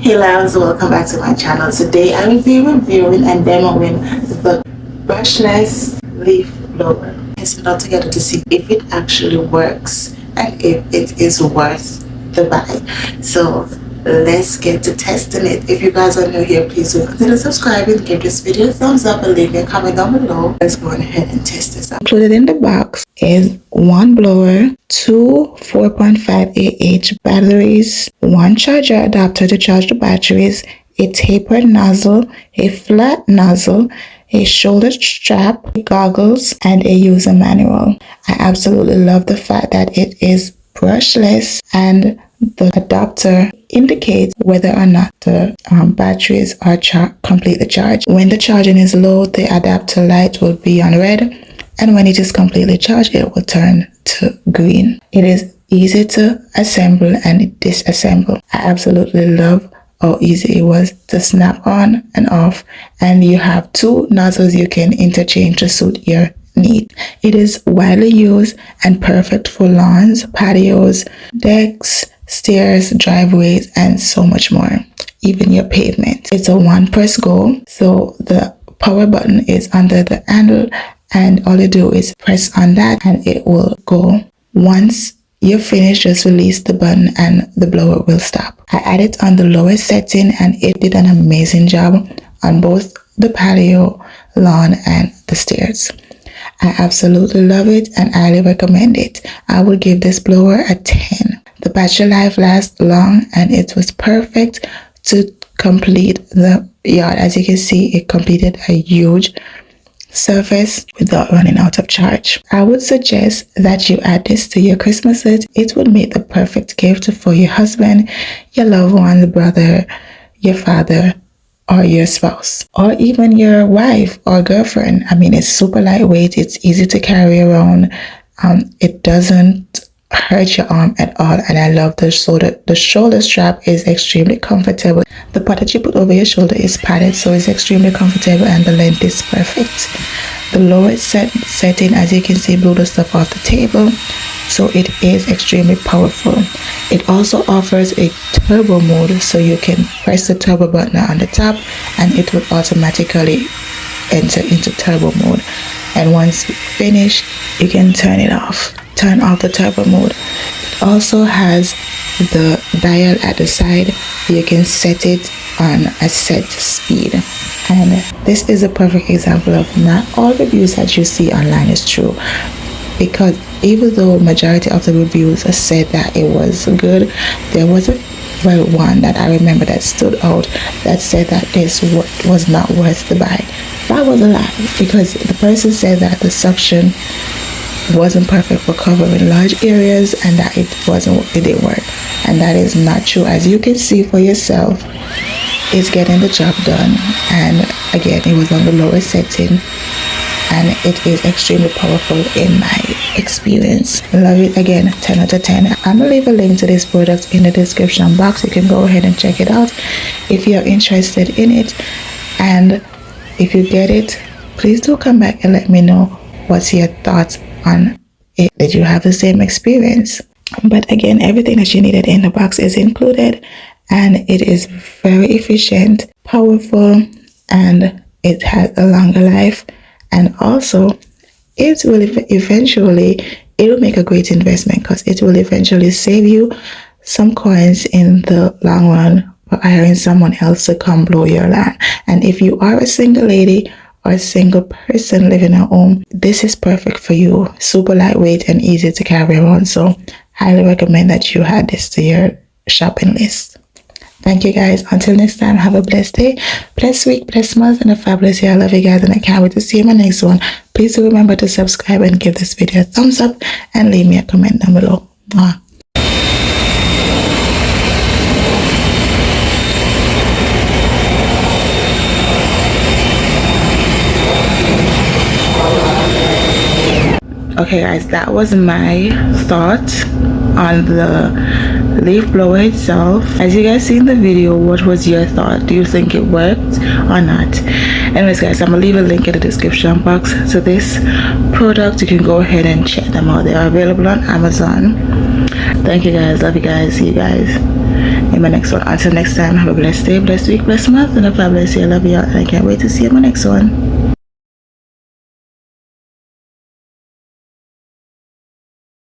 Hey loves, welcome back to my channel. Today I will be reviewing and demoing the brushless leaf blower. Let's put it all together to see if it actually works and if it is worth the buy. So let's get to testing it. If you guys are new here, please do consider subscribing, give this video a thumbs up and leave me a comment down below. Let's go ahead and test this out. Included in the box is one blower, two 4.5 Ah batteries, one charger adapter to charge the batteries, a tapered nozzle, a flat nozzle, a shoulder strap, goggles, and a user manual. I absolutely love the fact that it is brushless and the adapter indicates whether or not the batteries are completely charged. When the charging is low, the adapter light will be on red, and when it is completely charged, it will turn to green. It is easy to assemble and disassemble. I absolutely love how easy it was to snap on and off, and you have two nozzles you can interchange to suit your need. It is widely used and perfect for lawns, patios, decks, stairs, driveways, and so much more, even your pavement. It's a one press go, so the power button is under the handle, and all you do is press on that and it will go. Once you're finished, just release the button and the blower will stop. I added it on the lowest setting and it did an amazing job on both the patio, lawn, and the stairs. I absolutely love it and highly recommend it. I will give this blower a 10. The battery life lasts long and it was perfect to complete the yard. As you can see, it completed a huge surface without running out of charge. I would suggest that you add this to your Christmas list. It would make the perfect gift for your husband, your loved one, brother, your father, or your spouse, or even your wife or girlfriend. I mean, it's super lightweight, it's easy to carry around, it doesn't hurt your arm at all, and I love the shoulder strap is extremely comfortable. The part that you put over your shoulder is padded, so it's extremely comfortable, and the length is perfect. The lowest setting, as you can see, blew the stuff off the table, so it is extremely powerful. It also offers a turbo mode, so you can press the turbo button on the top and it will automatically enter into turbo mode, and once you finish, you can turn off the turbo mode. It also has the dial at the side. You can set it on a set speed, and this is a perfect example of not all reviews that you see online is true, because even though majority of the reviews said that it was good, there was one that I remember that stood out that said that this was not worth the buy. That was a lie, because the person said that the suction wasn't perfect for covering large areas and that it didn't work, and that is not true. As you can see for yourself, it's getting the job done, and again, it was on the lowest setting and it is extremely powerful in my experience. Love it. Again, 10 out of 10. I'm gonna leave a link to this product in the description box. You can go ahead and check it out if you're interested in it, and if you get it, please do come back and let me know what's your thoughts on it. Did you have the same experience? But again, everything that you needed in the box is included, and it is very efficient, powerful, and it has a longer life, and also it will make a great investment, because it will eventually save you some coins in the long run for hiring someone else to come blow your lawn. And if you are a single lady or a single person living at home, this is perfect for you. Super lightweight and easy to carry around, so highly recommend that you add this to your shopping list. Thank you guys. Until next time, have a blessed day, blessed week, blessed month, and a fabulous year. I love you guys, and I can't wait to see you in my next one. Please do remember to subscribe and give this video a thumbs up and leave me a comment down below. Mwah. Okay guys, that was my thought on the leaf blower itself. As you guys see in the video, what was your thought? Do you think it worked or not? Anyways guys, I'm gonna leave a link in the description box to this product. You can go ahead and check them out. They are available on Amazon. Thank you guys, love you guys, see you guys. in my next one. Until next time, have a blessed day, blessed week, blessed month, and a fabulous year. I love you all, and I can't wait to see you in my next one.